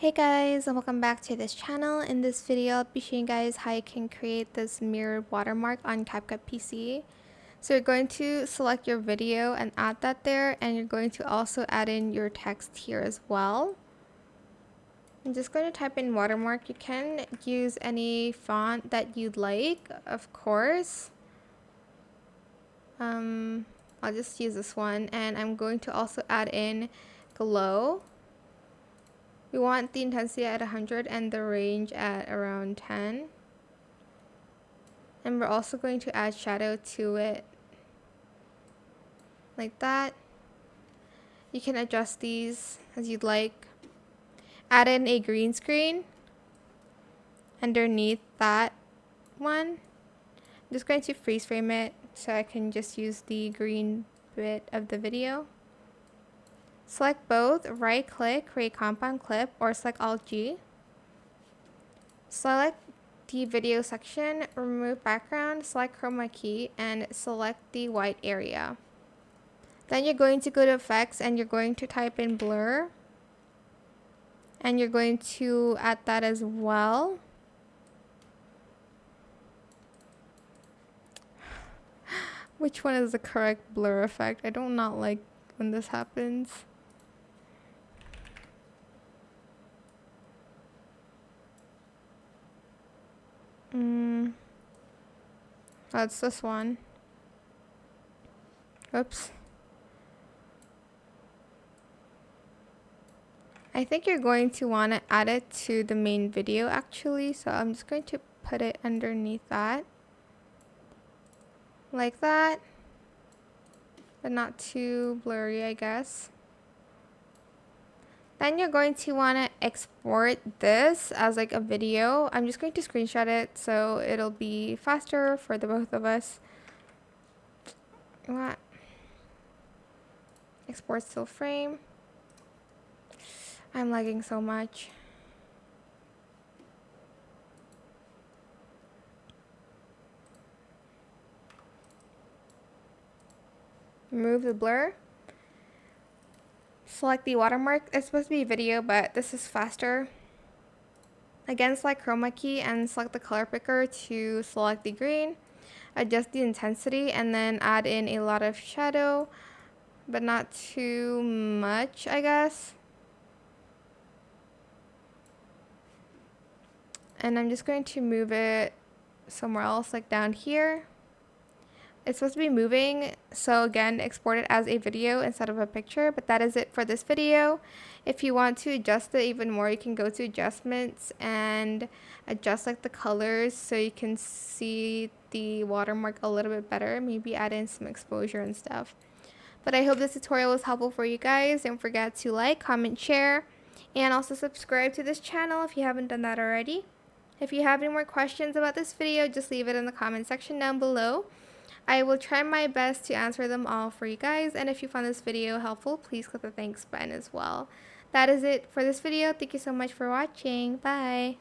Hey guys, and welcome back to this channel. In this video, I'll be showing you guys how you can create this mirrored watermark on CapCut PC. So you're going to select your video and add that there, and you're going to also add in your text here as well. I'm just going to type in watermark. You can use any font that you'd like, of course. I'll just use this one, and I'm going to also add in glow. We want the intensity at 100 and the range at around 10. And we're also going to add shadow to it. Like that. You can adjust these as you'd like. Add in a green screen underneath that one. I'm just going to freeze frame it so I can just use the green bit of the video. Select both, right click, create compound clip, or select Alt G. Select the video section, remove background, select chroma key, and select the white area. Then you're going to go to effects and you're going to type in blur. And you're going to add that as well. Which one is the correct blur effect? I do not like when this happens. That's this one. Oops. I think you're going to want to add it to the main video actually, so I'm just going to put it underneath that. Like that. But not too blurry, I guess. Then you're going to want to export this as like a video. I'm just going to screenshot it so it'll be faster for the both of us. What? Export still frame. I'm lagging so much. Remove the blur. Select the watermark. It's supposed to be video, but this is faster. Again, select chroma key and select the color picker to select the green. Adjust the intensity and then add in a lot of shadow, but not too much, I guess. And I'm just going to move it somewhere else, like down here. It's supposed to be moving, so again, export it as a video instead of a picture. But that is it for this video. If you want to adjust it even more, you can go to adjustments and adjust like the colors so you can see the watermark a little bit better. Maybe add in some exposure and stuff. But I hope this tutorial was helpful for you guys. Don't forget to like, comment, share, and also subscribe to this channel if you haven't done that already. If you have any more questions about this video, just leave it in the comment section down below. I will try my best to answer them all for you guys, and if you found this video helpful, please click the thanks button as well. That is it for this video. Thank you so much for watching. Bye!